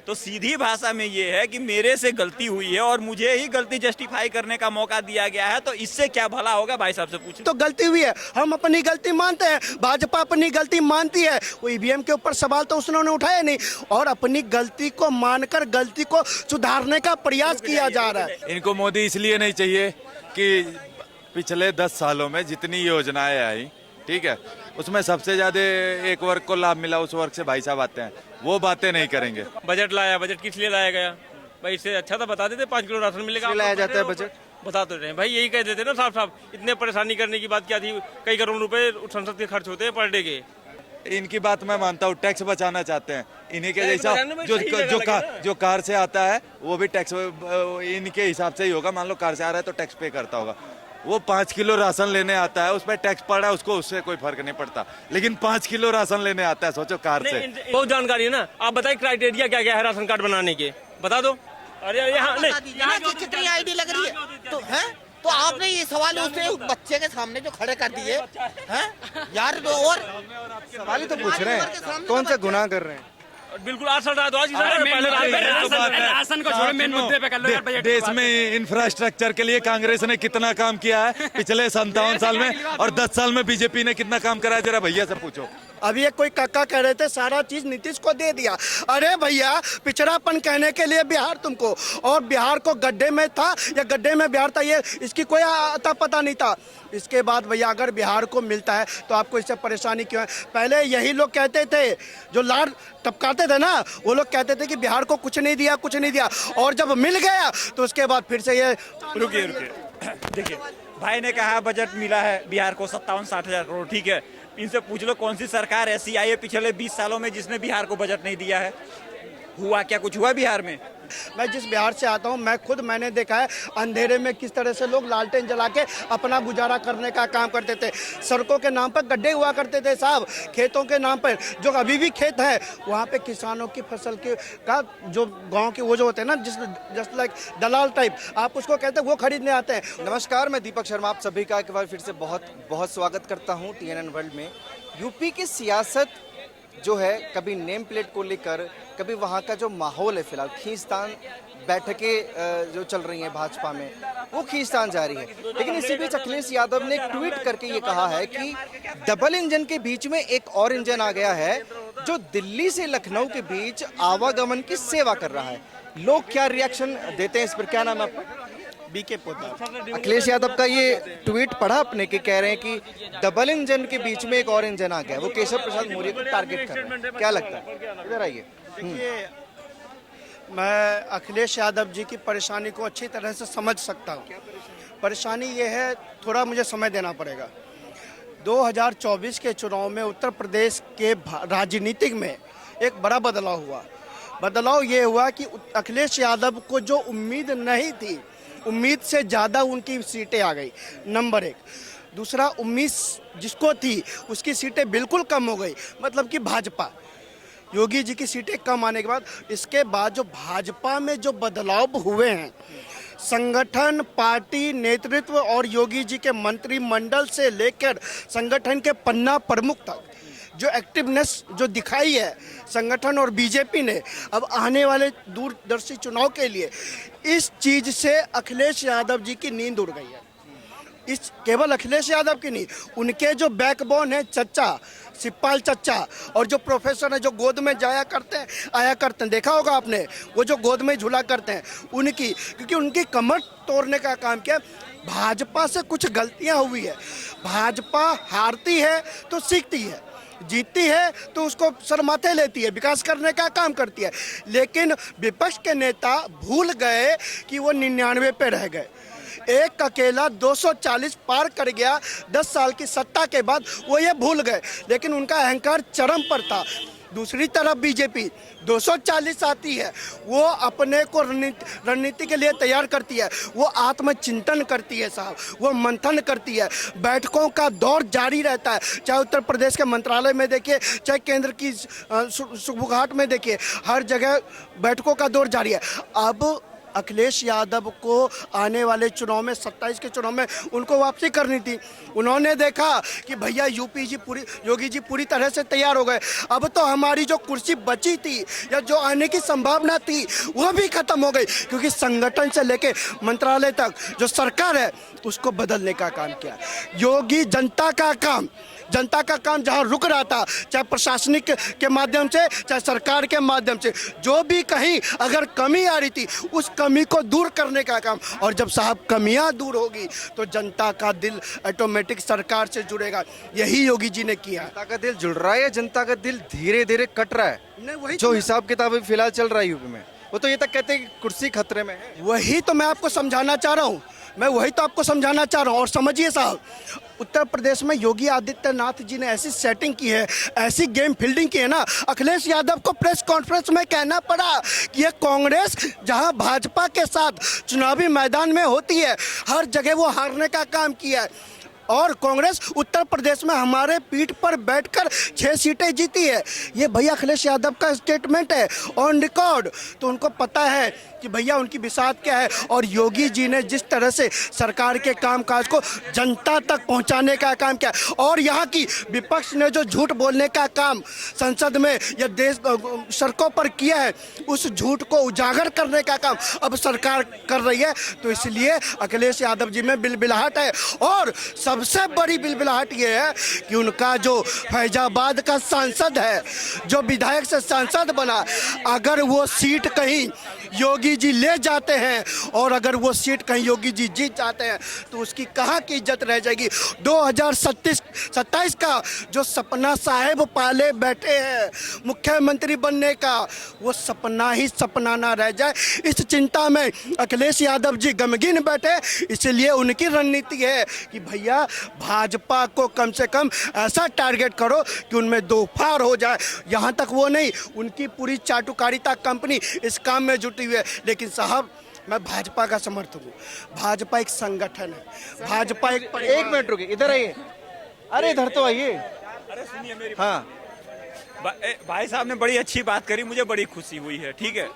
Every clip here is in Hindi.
तो सीधी भाषा में ये है कि मेरे से गलती हुई है और मुझे ही गलती जस्टिफाई करने का मौका दिया गया है, तो इससे क्या भला होगा? भाई साहब से पूछें। तो गलती हुई है, हम अपनी गलती मानते हैं, भाजपा अपनी गलती मानती है। वो ईवीएम के ऊपर सवाल तो उन्होंने उठाया नहीं, और अपनी गलती को मानकर गलती को सुधारने का प्रयास किया जा रहा है। इनको मोदी इसलिए नहीं चाहिए कि पिछले 10 सालों में जितनी योजनाएं आई, ठीक है, उसमें सबसे ज्यादा एक वर्ग को लाभ मिला, उस वर्ग से भाई साहब आते हैं, वो बातें नहीं करेंगे। बजट लाया, बजट किस लिए लाया गया भाई? इससे अच्छा तो बता देते 5 किलो राशन मिलेगा। लाया जाता है बजट, बता तो रहे हैं भाई, यही कह देते ना साफ साफ। इतने परेशानी करने की बात क्या थी? कई करोड़ रुपए संसद के खर्च होते हैं पर डे के। इनकी बात मैं मानता हूँ, टैक्स बचाना चाहते हैं। इन्हीं के जैसा जो कार से आता है वो भी टैक्स इनके हिसाब से ही होगा। मान लो कार से आ रहा है तो टैक्स पे करता होगा। वो 5 किलो राशन लेने आता है, उसमें टैक्स पड़ रहा है, उसको उससे कोई फर्क नहीं पड़ता। लेकिन 5 किलो राशन लेने आता है, सोचो कार से। बहुत जानकारी है ना। आप बताइए क्राइटेरिया क्या क्या है राशन कार्ड बनाने के, बता दो। अरे यहाँ नहीं, कितनी आईडी लग रही है तो है, तो आपने ये सवाल उसने बच्चे के सामने जो खड़े कर दिए हैं यार। तो और सवाल ही तो पूछ रहे हैं, कौन सा गुनाह कर रहे हैं? बिल्कुल आज चल रहा है तो आज राशन को छोड़ो, मेन मुद्दे पे कर लो यार। बजट देश में इंफ्रास्ट्रक्चर के लिए कांग्रेस ने कितना काम किया है पिछले 57 साल में, और 10 साल में बीजेपी ने कितना काम करा है, जरा भैया से पूछो। अभी एक कोई काका कह रहे थे सारा चीज नीतीश को दे दिया। अरे भैया, पिछड़ापन कहने के लिए बिहार तुमको, और बिहार को गड्ढे में था या गड्ढे में बिहार था, ये इसकी कोई अता पता नहीं था। इसके बाद भैया अगर बिहार को मिलता है तो आपको इससे परेशानी क्यों है? पहले यही लोग कहते थे, जो लाड़ टपकाते थे ना, वो लोग कहते थे कि बिहार को कुछ नहीं दिया, कुछ नहीं दिया, और जब मिल गया तो उसके बाद फिर से ये रुकिए देखिए, भाई ने कहा बजट मिला है बिहार को 57-60 हजार करोड़, ठीक है। इनसे पूछ लो कौन सी सरकार ऐसी आई है पिछले 20 सालों में जिसने बिहार को बजट नहीं दिया है? हुआ क्या कुछ हुआ बिहार में? मैं जिस बिहार से आता हूं, मैंने देखा है अंधेरे में किस तरह से लोग लालटेन जला के अपना गुजारा करने का काम करते थे। सड़कों के नाम पर गड्ढे हुआ करते थे साहब, खेतों के नाम पर जो अभी भी खेत है वहाँ पे किसानों की फसल के का जो गांव के वो जो होते हैं ना, जस्ट लाइक दलाल टाइप आप उसको कहते हैं, वो खरीदने आते हैं। नमस्कार, मैं दीपक शर्मा आप सभी का एक बार फिर से बहुत बहुत स्वागत करता हूँ TNN वर्ल्ड में। यूपी की सियासत जो है, कभी नेम प्लेट को लेकर, कभी वहाँ का जो माहौल है, फिलहाल खींचतान बैठकें जो चल रही हैं भाजपा में, वो खींचतान जारी है। लेकिन इसी बीच अखिलेश यादव ने एक ट्वीट करके ये कहा है कि डबल इंजन के बीच में एक और इंजन आ गया है जो दिल्ली से लखनऊ के बीच आवागमन की सेवा कर रहा है। लोग क्या रिएक्शन देते हैं इस पर? क्या नाम है आपका? बीके पोद्दार। अखिलेश यादव का ये ट्वीट पढ़ा आपने कि कह रहे हैं कि डबल इंजन के बीच में एक और इंजन आ गया, वो केशव प्रसाद मौर्य को टारगेट कर रहे हैं। क्या लगता है? इधर आइए। देखिए, मैं अखिलेश यादव जी की परेशानी को अच्छी तरह से समझ सकता हूँ। परेशानी ये है, थोड़ा मुझे समय देना पड़ेगा। 2024 के चुनाव में उत्तर प्रदेश के राजनीतिक में एक बड़ा बदलाव हुआ। बदलाव ये हुआ कि अखिलेश यादव को जो उम्मीद नहीं थी, उम्मीद से ज़्यादा उनकी सीटें आ गई, नंबर 1। दूसरा, उम्मीद जिसको थी उसकी सीटें बिल्कुल कम हो गई, मतलब कि भाजपा, योगी जी की सीटें कम आने के बाद, इसके बाद जो भाजपा में जो बदलाव हुए हैं, संगठन, पार्टी, नेतृत्व और योगी जी के मंत्रिमंडल से लेकर संगठन के पन्ना प्रमुख तक जो एक्टिवनेस जो दिखाई है संगठन और बीजेपी ने अब आने वाले दूरदर्शी चुनाव के लिए, इस चीज़ से अखिलेश यादव जी की नींद उड़ गई है। इस केवल अखिलेश यादव की नहीं, उनके जो बैकबोन है चच्चा, शिवपाल चच्चा, और जो प्रोफेसर है जो गोद में आया करते हैं, देखा होगा आपने, वो जो गोद में झूला करते हैं उनकी, क्योंकि उनकी कमर तोड़ने का काम किया। भाजपा से कुछ गलतियां हुई है, भाजपा हारती है तो सीखती है, जीतती है तो उसको सर माथे लेती है, विकास करने का काम करती है। लेकिन विपक्ष के नेता भूल गए कि वो 99 पे रह गए। एक अकेला 240 पार कर गया 10 साल की सत्ता के बाद, वो ये भूल गए, लेकिन उनका अहंकार चरम पर था। दूसरी तरफ बीजेपी 240 आती है, वो अपने को रणनीति के लिए तैयार करती है, वो आत्मचिंतन करती है साहब, वो मंथन करती है, बैठकों का दौर जारी रहता है, चाहे उत्तर प्रदेश के मंत्रालय में देखिए, चाहे केंद्र की सुबुघाट में देखिए, हर जगह बैठकों का दौर जारी है। अब अखिलेश यादव को आने वाले चुनाव में 27 के चुनाव में उनको वापसी करनी थी। उन्होंने देखा कि भैया योगी जी पूरी तरह से तैयार हो गए, अब तो हमारी जो कुर्सी बची थी या जो आने की संभावना थी वो भी खत्म हो गई, क्योंकि संगठन से लेके मंत्रालय तक जो सरकार है उसको बदलने का काम किया। योगी जनता का काम जहां रुक रहा था, चाहे प्रशासनिक के माध्यम से चाहे सरकार के माध्यम से, जो भी कहीं अगर कमी आ रही थी उस कमी को दूर करने का काम, और जब साहब कमियां दूर होगी तो जनता का दिल ऑटोमेटिक सरकार से जुड़ेगा। यही योगी जी ने किया। जनता का दिल जुड़ रहा है या जनता का दिल धीरे धीरे कट रहा है? नहीं, वही जो हिसाब किताब अभी फिलहाल चल रहा है यूपी में, वो तो ये तक कहते हैं कि कुर्सी खतरे में है। वही तो मैं आपको समझाना चाह रहा हूँ, और समझिए साहब, उत्तर प्रदेश में योगी आदित्यनाथ जी ने ऐसी सेटिंग की है, ऐसी गेम फील्डिंग की है ना, अखिलेश यादव को प्रेस कॉन्फ्रेंस में कहना पड़ा कि ये कांग्रेस जहां भाजपा के साथ चुनावी मैदान में होती है हर जगह वो हारने का काम किया है, और कांग्रेस उत्तर प्रदेश में हमारे पीठ पर बैठकर 6 सीटें जीती है। ये भैया अखिलेश यादव का स्टेटमेंट है ऑन रिकॉर्ड। तो उनको पता है कि भैया उनकी बिसात क्या है, और योगी जी ने जिस तरह से सरकार के कामकाज को जनता तक पहुंचाने का काम किया, और यहाँ की विपक्ष ने जो झूठ बोलने का काम संसद में या देश सड़कों पर किया है, उस झूठ को उजागर करने का काम अब सरकार कर रही है। तो इसलिए अखिलेश यादव जी में बिलबिलाहट है, और सबसे बड़ी बिलबिलाहट ये है कि उनका जो फैजाबाद का सांसद है, जो विधायक से सांसद बना, अगर वो सीट कहीं योगी जी ले जाते हैं और अगर वो सीट कहीं योगी जी जीत जाते हैं तो उसकी कहाँ की इज्जत रह जाएगी। 2027 का जो सपना साहेब पाले बैठे हैं मुख्यमंत्री बनने का, वो सपना ही सपना ना रह जाए, इस चिंता में अखिलेश यादव जी गमगीन बैठे। इसलिए उनकी रणनीति है कि भैया भाजपा को कम से कम ऐसा टारगेट करो कि उनमें दो फार हो जाए। यहाँ तक वो नहीं, उनकी पूरी चाटुकारिता कंपनी इस काम में जुटी हुई है। लेकिन साहब, मैं भाजपा का समर्थक हूँ। भाजपा एक संगठन है, भाजपा एक मिनट रुकिए, इधर आइए, अरे इधर तो आइए। अरे सुनिए मेरी हाँ, भाई साहब ने बड़ी अच्छी बात करी, मुझे बड़ी खुशी हुई है, ठीक है,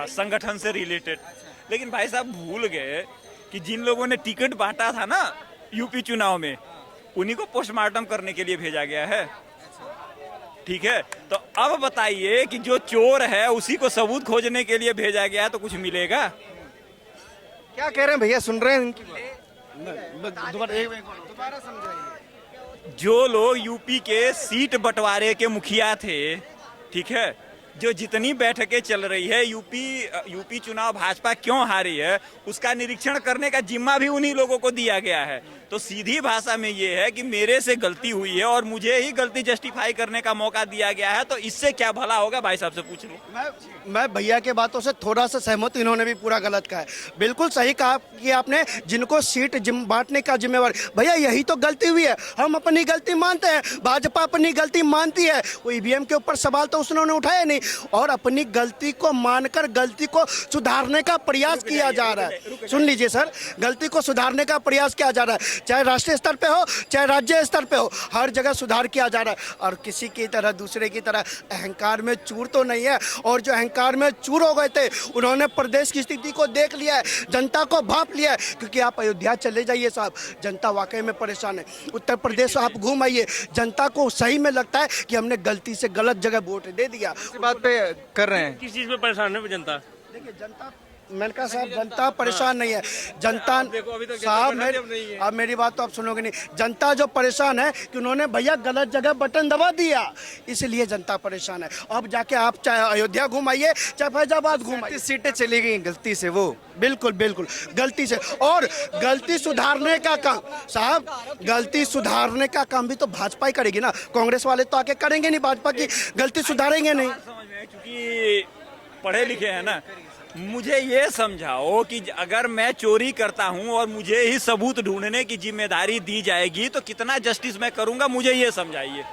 संगठन से रिलेटेड। लेकिन भाई साहब भूल गए कि जिन लोगों ने टिकट बांटा था ना यूपी चुनाव में, उन्हीं को पोस्टमार्टम करने के लिए भेजा गया है, ठीक है। तो अब बताइए कि जो चोर है उसी को सबूत खोजने के लिए भेजा गया है, तो कुछ मिलेगा? क्या कह रहे हैं भैया, सुन रहे हैं इनकी बात? दोबारा समझाइए। जो लोग यूपी के सीट बंटवारे के मुखिया थे, ठीक है, जो जितनी बैठकें चल रही है, यूपी चुनाव भाजपा क्यों हारी है, उसका निरीक्षण करने का जिम्मा भी उन्हीं लोगों को दिया गया है। तो सीधी भाषा में ये है कि मेरे से गलती हुई है और मुझे ही गलती जस्टिफाई करने का मौका दिया गया है। तो इससे क्या भला होगा, भाई साहब से पूछ लो। मैं भैया के बातों से थोड़ा सा सहमत, इन्होंने भी पूरा गलत कहा है। बिल्कुल सही कहा कि आपने, जिनको सीट बांटने का जिम्मेवार, भैया यही तो गलती हुई है। हम अपनी गलती मानते हैं, भाजपा अपनी गलती मानती है, वो ईवीएम के ऊपर सवाल तो उन्होंने उठाया नहीं, और अपनी गलती को मानकर गलती को सुधारने का प्रयास किया जा रहा है। सुन लीजिए सर, गलती को सुधारने का प्रयास किया जा रहा है, चाहे राष्ट्रीय स्तर पे हो चाहे राज्य स्तर पे हो, हर जगह सुधार किया जा रहा है। और किसी की तरह दूसरे की तरह अहंकार में चूर तो नहीं है, और जो अहंकार में चूर हो गए थे उन्होंने प्रदेश की स्थिति को देख लिया है, जनता को भांप लिया है। क्योंकि आप अयोध्या चले जाइए साहब, जनता वाकई में परेशान है। उत्तर प्रदेश आप घूम आइए, जनता को सही में लगता है कि हमने गलती से गलत जगह वोट दे दिया। इस बात पे कर रहे हैं, किस चीज में परेशान है जनता? देखिए जनता, मैंने कहा साहब जनता परेशान नहीं है, जनता साहब अब मेरी बात तो आप सुनोगे नहीं। जनता जो परेशान है कि उन्होंने भैया गलत जगह बटन दबा दिया, इसलिए जनता परेशान है। अब जाके आप चाहे अयोध्या घुमाइए चाहे फैजाबाद घुमाइए, सीटें चली गई गलती से, वो बिल्कुल बिल्कुल गलती से। और गलती सुधारने का काम साहब, गलती सुधारने का काम भी तो भाजपा ही करेगी ना, कांग्रेस वाले तो आके करेंगे नहीं, भाजपा की गलती सुधारेंगे नहीं। समझ में, क्योंकि पढ़े लिखे हैं ना, मुझे ये समझाओ कि अगर मैं चोरी करता हूं और मुझे ही सबूत ढूंढने की जिम्मेदारी दी जाएगी तो कितना जस्टिस मैं करूंगा, मुझे ये समझाइए।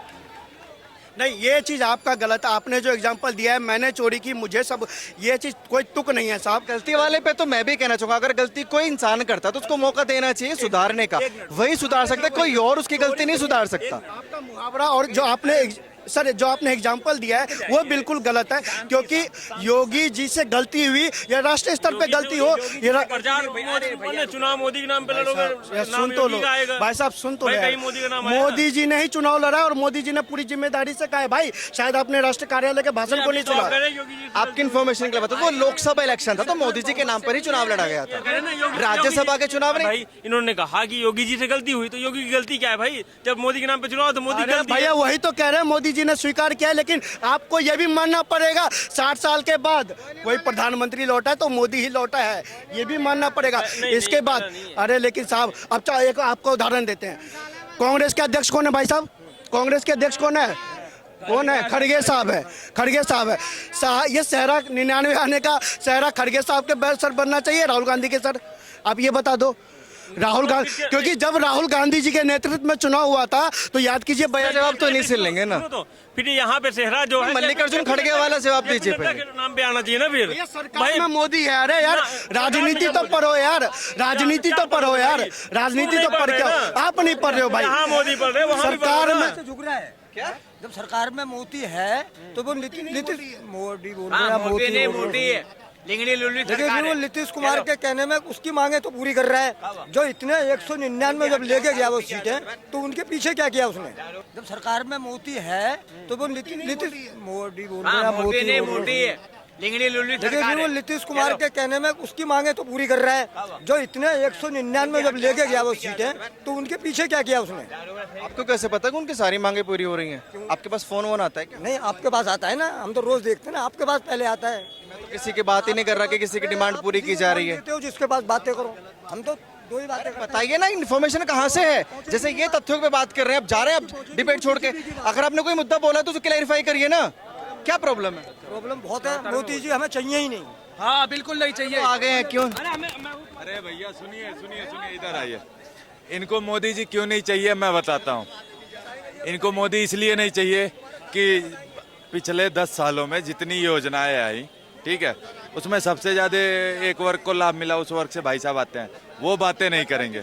नहीं, ये चीज़ आपका गलत है। आपने जो एग्जांपल दिया है, मैंने चोरी की, मुझे सब, ये चीज़ कोई तुक नहीं है साहब। गलती वाले पे तो मैं भी कहना चाहूंगा, अगर गलती कोई इंसान करता तो उसको मौका देना चाहिए सुधारने का, वही सुधार सकता है, कोई और उसकी गलती नहीं सुधार सकता। आपका मुहावरा और जो आपने सर जो आपने एग्जाम्पल दिया है वो बिल्कुल गलत है, क्योंकि योगी जी से गलती हुई या राष्ट्रीय स्तर पे गलती हो, ये प्रचार चुनाव मोदी के नाम पे लड़ोगे, सुन तो लो भाई साहब, सुन तो लो यार। मोदी का नाम आया। मोदी जी ने ही चुनाव लड़ा और मोदी जी ने पूरी जिम्मेदारी से कहा है। भाई शायद आपने राष्ट्रीय कार्यालय के भाषण को नहीं सुना। आपकी इन्फॉर्मेशन के लिए बताओ, वो लोकसभा इलेक्शन था तो मोदी जी के नाम पर ही चुनाव लड़ा गया था, राज्यसभा के चुनाव नहीं। भाई इन्होंने कहा कि योगी जी से गलती हुई, तो योगी की गलती क्या है भाई? जब मोदी के नाम पे चुनाव तो मोदी की गलती है। भैया वही तो कह रहे हैं, मोदी जी ने स्वीकार किया है, लेकिन आपको यह भी मानना पड़ेगा 60 साल के बाद कोई प्रधानमंत्री लौटा है तो मोदी ही लौटा है, ये भी मानना पड़ेगा। इसके बाद अरे लेकिन साहब अब एक आपको उदाहरण देते हैं, कांग्रेस के अध्यक्ष कौन है भाई साहब? कांग्रेस के अध्यक्ष कौन है? खड़गे साहब है। खड़गे साहब है। ये सहरा 99 आने का सहरा खड़गे साहब के सर बनना चाहिए, राहुल गांधी के सर? आप ये बता दो। राहुल गांधी, क्योंकि जब राहुल गांधी जी के नेतृत्व में चुनाव हुआ था तो याद कीजिए, जवाब तो नहीं सुन लेंगे ना। तो फिर यहाँ पे सेहरा जो है मल्लिकार्जुन खड़गे वाला जवाब दीजिए पहले। नाम पे आना चाहिए ना फिर। भाई में मोदी है। अरे यार राजनीति तो पढ़ो यार, राजनीति तो पढ़ो यार, राजनीति तो पढ़ के आप नहीं पढ़ रहे हो भाई। यहाँ मोदी पढ़ रहे, वहाँ सरकार में झुक रहा है क्या? जब सरकार में मोदी है तो वो नीतीश मोदी बोल रहा है, मोदी है। देखिए वो नीतीश कुमार के कहने में उसकी मांगे तो पूरी कर रहा है। जो इतने 199 जब लेके गया वो सीटें, तो उनके पीछे क्या किया उसने? जब सरकार में मोदी है तो वो नीतीश मोदी बोल रहा है, मोदी है। देखिए वो नीतीश कुमार के कहने में उसकी मांगे तो पूरी कर रहा है। जो इतने 199 जब लेके गया वो सीटें, तो उनके पीछे क्या किया उसने? आपको कैसे पता कि उनकी सारी मांगे पूरी हो रही हैं? आपके पास फोन वोन आता है क्या? नहीं, आपके पास आता है ना, हम तो रोज देखते हैं ना, आपके पास पहले आता है। मैं तो किसी की बात ही नहीं कर रहा कि किसी की डिमांड पूरी की जा रही है। देते हो जिसके पास बातें करो, हम तो दो ही बातें बताइए ना, इन्फॉर्मेशन कहाँ से है? जैसे ये तथ्यों पे बात कर रहे हैं, अब जा रहे हैं अब डिबेट छोड़ के। अगर आपने कोई मुद्दा बोला तो उसे क्लैरिफाई करिए ना, क्या प्रॉब्लम है? प्रॉब्लम बहुत है, मोदी जी हमें चाहिए ही नहीं। हाँ बिल्कुल नहीं चाहिए। आ गए हैं क्यों? अरे भैया सुनिए सुनिए सुनिए, इधर आइए। इनको मोदी जी क्यों नहीं चाहिए मैं बताता हूँ। इनको मोदी इसलिए नहीं चाहिए कि पिछले 10 सालों में जितनी योजनाएं आई, ठीक है, उसमें सबसे ज़्यादा एक वर्ग को लाभ मिला, उस वर्ग से भाई साहब आते हैं, वो बातें नहीं करेंगे,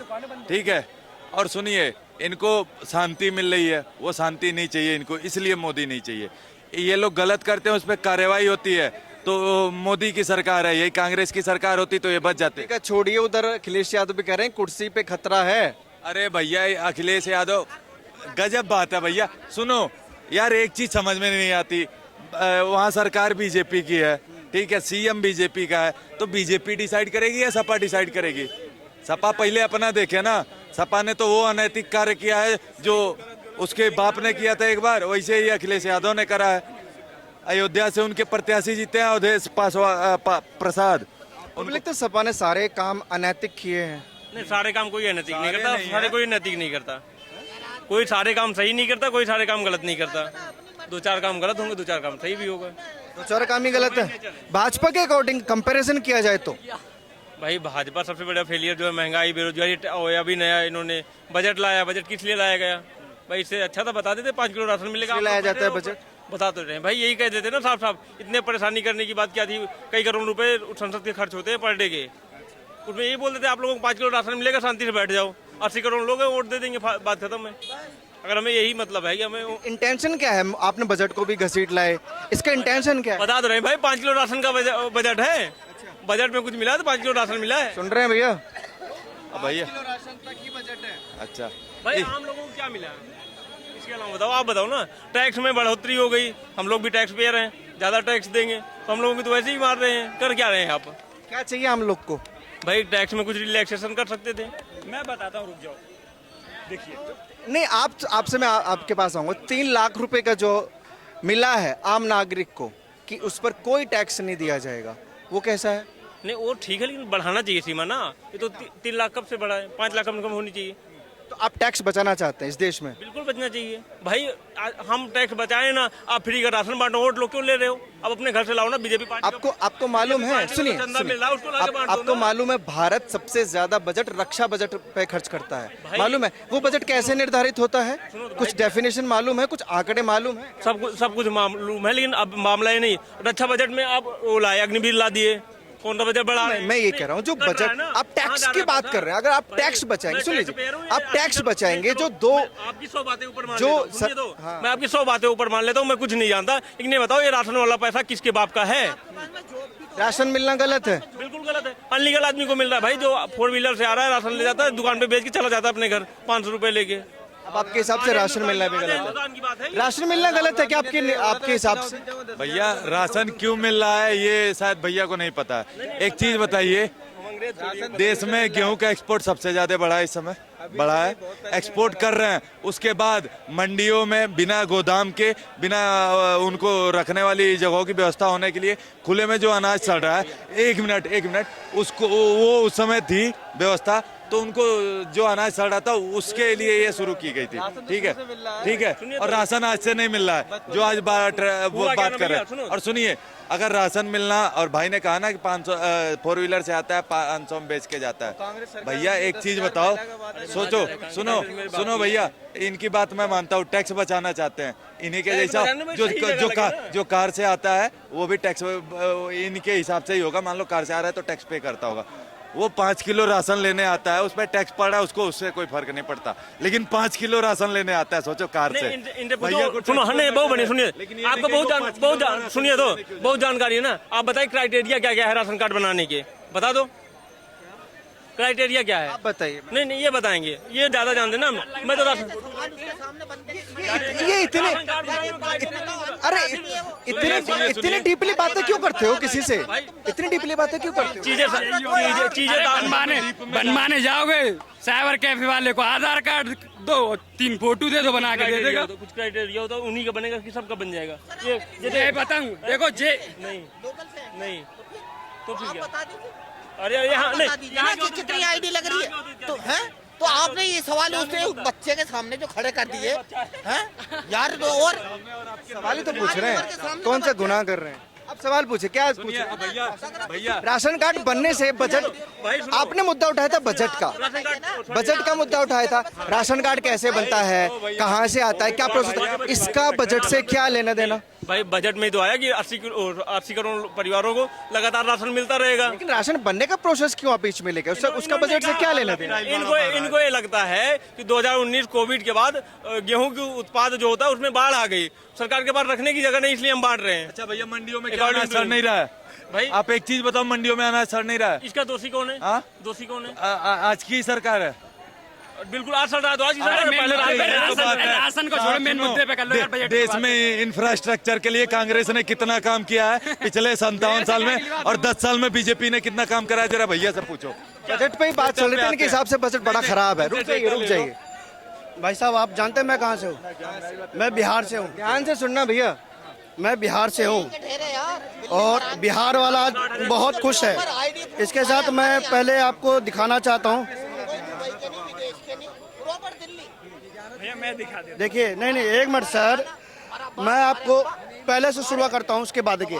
ठीक है। और सुनिए, इनको शांति मिल रही है, वो शांति नहीं चाहिए इनको, इसलिए मोदी नहीं चाहिए। ये लोग गलत करते हैं, उस पर कार्रवाई होती है, तो मोदी की सरकार है, यही कांग्रेस की सरकार होती तो ये बच जाते। ठीक है, छोड़िए, उधर अखिलेश यादव भी कह रहे हैं कुर्सी पे खतरा है। अरे भैया अखिलेश यादव, गजब बात है भैया। सुनो यार, एक चीज समझ में नहीं आती, वहाँ सरकार बीजेपी की है, ठीक है, सीएम बीजेपी का है, तो बीजेपी डिसाइड करेगी या सपा डिसाइड करेगी? सपा पहले अपना देखे ना। सपा ने तो वो अनैतिक कार्य किया है जो उसके बाप ने किया था एक बार, वैसे ही अखिलेश यादव ने करा है। अयोध्या से उनके प्रत्याशी जीते हैं, अवधेश प्रसाद। तो सपा ने सारे काम अनैतिक किए हैं। नहीं, सारे काम कोई अनैतिक नहीं करता, सारे कोई नैतिक नहीं करता, कोई सारे काम सही नहीं करता, कोई सारे काम गलत नहीं करता। 2-4 काम गलत होंगे, 2-4 काम सही भी होगा। 2-4 काम ही गलत है। भाजपा के अकॉर्डिंग कंपैरिजन किया जाए तो भाई भाजपा सबसे बड़ा फेलियर जो है महंगाई, बेरोजगारी, अभी नया इन्होंने बजट लाया। बजट किस लिए लाया गया भाई? इससे अच्छा था बता देते 5 किलो राशन मिलेगा। लाया जाता है बजट, बता तो रहे हैं भाई, यही कह देते ना साफ साफ। इतने परेशानी करने की बात क्या थी? कई करोड़ रुपए संसद के खर्च होते हैं पर डे के, उसमें यही बोल देते आप लोगों को 5 किलो राशन मिलेगा, शांति से बैठ जाओ, 80 करोड़ लोग वोट दे देंगे, बात खत्म है। अगर हमें यही मतलब है कि हमें इंटेंशन क्या है? आपने बजट को भी घसीट लाए, इसका इंटेंशन क्या है? बता तो रहे भाई, 5 किलो राशन का बजट है। बजट में कुछ मिला है तो 5 किलो राशन मिला है। सुन रहे हैं भैया? भैया राशन तक ही बजट है। अच्छा भाई, आम लोगों को क्या मिला है? इसके अलावा बताओ, आप बताओ ना। टैक्स में बढ़ोतरी हो गई, हम लोग भी टैक्स पेयर हैं, ज्यादा टैक्स देंगे तो हम लोगों की तो वैसे ही मार रहे हैं। कर क्या रहे हैं आप? क्या चाहिए हम लोग को? भाई टैक्स में कुछ रिलैक्सेशन कर सकते थे। मैं बताता हूँ, रुक जाओ, देखिए। नहीं, आपसे मैं आपके पास आऊंगा। 3 लाख रुपए का जो मिला है आम नागरिक को कि उस पर कोई टैक्स नहीं दिया जाएगा, वो कैसा है? नहीं, वो ठीक है, लेकिन बढ़ाना चाहिए सीमा ना। ये तो 3 लाख कब से बढ़ा है? 5 लाख कम होनी चाहिए। तो आप टैक्स बचाना चाहते हैं इस देश में? बिल्कुल बचना चाहिए भाई। हम टैक्स बचाएं ना, आप फ्री का राशन बांटो, वोट लोग क्यों ले रहे हो? आप अपने घर से लाओ ना, बीजेपी पार्टी। आपको मालूम है, सुनिए, आपको मालूम है भारत सबसे ज्यादा बजट रक्षा बजट पे खर्च करता है, मालूम है? वो बजट कैसे निर्धारित होता है? कुछ डेफिनेशन मालूम है, कुछ आंकड़े मालूम है? सब कुछ मालूम है, लेकिन अब मामला ये नहीं। रक्षा बजट में आप वो लाए, अग्निवीर ला दिए, कौन सा बजट बढ़ा रहे हैं? मैं ये कह रहा हूँ जो कर रहा है बजट ना। आप कहाँ टैक्स जा की रहा बात है कर रहे हैं, अगर आप टैक्स बचाएंगे, सुन लीजिए, आप टैक्स बचाएंगे जो दो आपकी 100 बातें ऊपर मान जो लेता हूँ, सुनिए सर- तो हाँ। मैं आपकी 100 बातें ऊपर मान लेता हूँ, मैं कुछ नहीं जानता, लेकिन ये बताओ ये राशन वाला पैसा किसके बाप का है? राशन मिलना गलत है। बिल्कुल गलत है। अनलीगल आदमी को मिल रहा है भाई, जो 4 व्हीलर से आ रहा है, राशन ले जाता है, दुकान पे बेच के चला जाता है अपने घर 500 रुपए लेके। अब आपके हिसाब से राशन मिलना भी गलत है? हिंदुस्तान की बात है। राशन मिलना गलत है क्या आपके हिसाब से? भैया राशन क्यों मिल रहा है ये शायद भैया को नहीं पता है। एक चीज बताइए, देश में गेहूं का एक्सपोर्ट सबसे ज्यादा बढ़ा है, इस समय बढ़ा है, एक्सपोर्ट कर रहे हैं। उसके बाद मंडियों में बिना गोदाम के, बिना उनको रखने वाली जगहों की व्यवस्था होने के लिए खुले में जो अनाज चल रहा है, एक मिनट उसको वो उस समय थी व्यवस्था, तो उनको जो अनाज सड़ रहा था उसके लिए ये शुरू की गई थी। ठीक है, और राशन आज से नहीं मिल रहा है जो आज बात कर रहे हैं। और सुनिए, अगर राशन मिलना, और भाई ने कहा ना कि 500 4 व्हीलर से आता है, 500 में बेच के जाता है। भैया एक चीज बताओ, सोचो, सुनो भैया, इनकी बात मैं मानता हूँ, टैक्स बचाना चाहते हैं। इन्हीं के जैसा जो कार से आता है वो भी टैक्स इनके हिसाब से ही होगा। मान लो कार से आ रहा है तो टैक्स पे करता होगा। वो 5 किलो राशन लेने आता है, उसमें टैक्स पड़ रहा है, उसको उससे कोई फर्क नहीं पड़ता। लेकिन 5 किलो राशन लेने आता है, सोचो कार से। सुनो, नहीं बहुत बढ़िया, सुनिए, आपको सुनिए तो बहुत जानकारी है ना। आप बताइए क्राइटेरिया क्या क्या है राशन कार्ड बनाने के, बता दो क्राइटेरिया क्या है। आप बताइए। नहीं ये बताएंगे, ये ज्यादा जानते ना। मैं तो राशन ये इतने अरे इतने डीपली बातें क्यों करते हो किसी से? इतनी डीपली बातें क्यों करते हो? चीजें बनवाने जाओगे साइबर कैफे वाले को आधार कार्ड दो, 3 फोटो दे दो, बना के दे देगा। तो कुछ क्राइटेरिया होता है, उन्हीं का बनेगा कि सबका बन जाएगा? ये बताऊं, देखो जे नहीं तो ठीक है। अरे यहाँ नहीं, कितनी आईडी लग रही है तो है? तो आपने ये सवाल उसने बच्चे के सामने जो खड़े कर दिए हैं यार, और सवाल ही तो पूछ रहे हैं, कौन सा गुनाह कर रहे हैं? अब सवाल पूछे, क्या पूछे? भैया राशन कार्ड बनने से बजट, आपने मुद्दा उठाया था बजट का मुद्दा उठाया था। राशन कार्ड कैसे बनता है, कहाँ से आता है, क्या प्रोसेस, इसका बजट से क्या लेना देना? भाई बजट में तो आया कि 80 करोड़ परिवारों को लगातार राशन मिलता रहेगा। लेकिन राशन बनने का प्रोसेस क्यों आप बीच में लेके, उसका बजट से क्या लेना देना? इनको ये लगता है कि 2019 कोविड के बाद गेहूं की उत्पाद जो होता है उसमें बाढ़ आ गई, सरकार के पास रखने की जगह नहीं, इसलिए हम बांट रहे हैं। अच्छा भैया, मंडियों में क्या अनाज सड़ नहीं रहा है? भाई आप एक चीज बताओ, मंडियों में अनाज सड़ नहीं रहा है? इसका दोषी कौन है? हाँ? दोषी कौन है? आज की सरकार है। बिल्कुल आज सड़ रहा है तो आज की सरकार पहले राशन को छोड़ो, मेन मुद्दे पे कर लो यार। बजट की देश बात में इंफ्रास्ट्रक्चर के लिए कांग्रेस ने कितना काम किया है पिछले 57 साल में, और 10 साल में बीजेपी ने कितना काम करा है, जरा भैया से पूछो। बजट पे ही बात चल रही है, इनके हिसाब से बजट बड़ा खराब है। रुक जाइए भाई साहब, आप जानते हैं मैं कहाँ से हूँ? मैं बिहार से हूँ। ध्यान से सुनना भैया, मैं बिहार से हूँ और बिहार वाला आज बहुत खुश है। इसके साथ मैं पहले आपको दिखाना चाहता हूँ, भैया मैं दिखा देता देखिए। नहीं एक मिनट सर, मैं आपको पहले से शुरुआत करता हूं, उसके बाद देखिए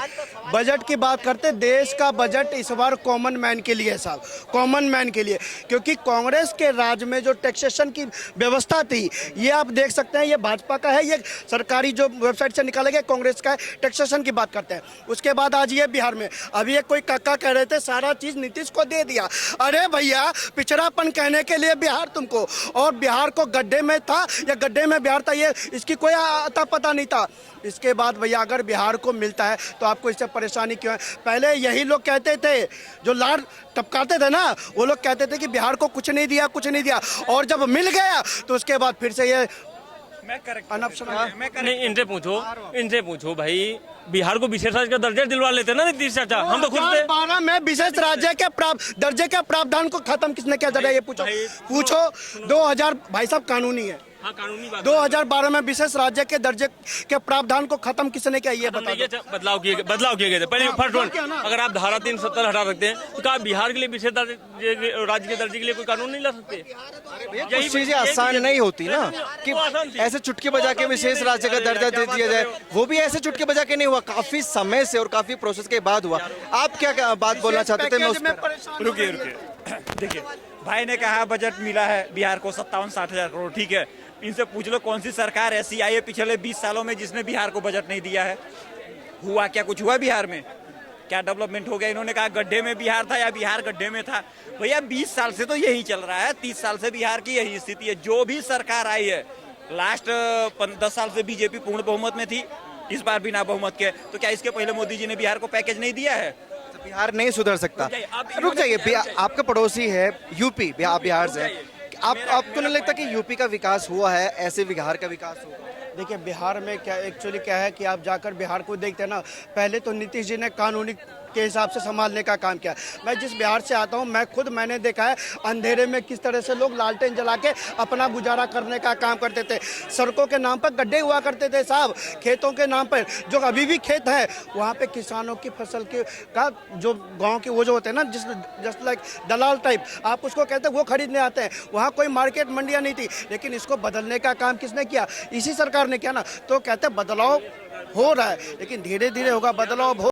बजट की बात करते। देश का बजट इस बार कॉमन मैन के लिए है साहब, कॉमन मैन के लिए, क्योंकि कांग्रेस के राज में जो टैक्सेशन की व्यवस्था थी, ये आप देख सकते हैं, ये भाजपा का है, ये सरकारी जो वेबसाइट से निकाला गया कांग्रेस का है। टैक्सेशन की बात करते हैं, उसके बाद आज ये बिहार में, अभी एक कोई काका कह रहे थे सारा चीज नीतीश को दे दिया। अरे भैया, पिछड़ापन कहने के लिए बिहार तुमको, और बिहार को गड्ढे में था या गड्ढे में बिहार था, ये इसकी कोई अता पता नहीं था। इसके बाद भैया अगर बिहार को मिलता है तो आपको इससे परेशानी क्यों है? पहले यही लोग कहते थे, जो लाड टपकाते थे ना, वो लोग कहते थे कि बिहार को कुछ नहीं दिया, और जब मिल गया तो उसके बाद फिर से ये इनसे पूछो भाई, बिहार को विशेष राज्य का दर्जा दिलवा लेते ना नीतीश चाचा, हम तो खुद थे। 2012 में विशेष राज्य के दर्जे के प्रावधान को खत्म किसने किया? जरा ये पूछो 2000, भाई साहब कानूनी है। हाँ, कानूनी बात। 2012 में विशेष राज्य के दर्जे के प्रावधान को खत्म किसने किया? ये बता दो। बदलाव किए गए थे पहले। फर्स्ट वन, अगर आप धारा 370 हटा सकते हैं तो क्या बिहार के लिए विशेष राज्य के दर्जे के लिए कोई कानून नहीं ला सकते? कुछ चीजें आसान नहीं होती ना, कि ऐसे चुटकी बजा के विशेष राज्य का दर्जा दे दिया जाए। वो भी ऐसे चुटकी बजा के नहीं हुआ, काफी समय से और काफी प्रोसेस के बाद हुआ। आप क्या बात बोलना चाहते थे? मैं उस पर रुकिए देखिए, भाई ने कहा बजट मिला है बिहार को 57-60 हजार करोड़, ठीक है। इनसे पूछ लो कौन सी सरकार ऐसी आई है पिछले 20 सालों में जिसने बिहार को बजट नहीं दिया है? हुआ क्या? कुछ हुआ बिहार में? क्या डेवलपमेंट हो गया? इन्होंने कहा गड्ढे में बिहार था या बिहार गड्ढे में था। भैया 20 साल से तो यही चल रहा है, 30 साल से बिहार की यही स्थिति है। जो भी सरकार आई है, लास्ट 10 साल से बीजेपी पूर्ण बहुमत में थी, इस बार बिना बहुमत के। तो क्या इसके पहले मोदी जी ने बिहार को पैकेज नहीं दिया है? तो बिहार नहीं सुधर सकता। रुक जाइए, आप रुक जाइए, इन्होंने- आपका पड़ोसी है यूपी, बिहार से। आपको नहीं लगता कि यूपी का विकास हुआ है, ऐसे बिहार का विकास होगा? देखिए बिहार में क्या एक्चुअली क्या है कि आप जाकर बिहार को देखते हैं ना, पहले तो नीतीश जी ने कानूनी के हिसाब से संभालने का काम किया। मैं जिस बिहार से आता हूं, मैंने देखा है अंधेरे में किस तरह से लोग लालटेन जला के अपना गुजारा करने का काम करते थे। सड़कों के नाम पर गड्ढे हुआ करते थे साहब, खेतों के नाम पर जो अभी भी खेत है, वहाँ पे किसानों की फसल के का जो गाँव के वो जो होते हैं ना, जस्ट लाइक दलाल टाइप आप उसको कहते हैं, वो खरीदने आते हैं। वहाँ कोई मार्केट मंडियाँ नहीं थी, लेकिन इसको बदलने का काम किसने किया? इसी सरकार ने किया ना। तो कहते हैं बदलाव हो रहा है, लेकिन धीरे धीरे होगा, बदलाव हो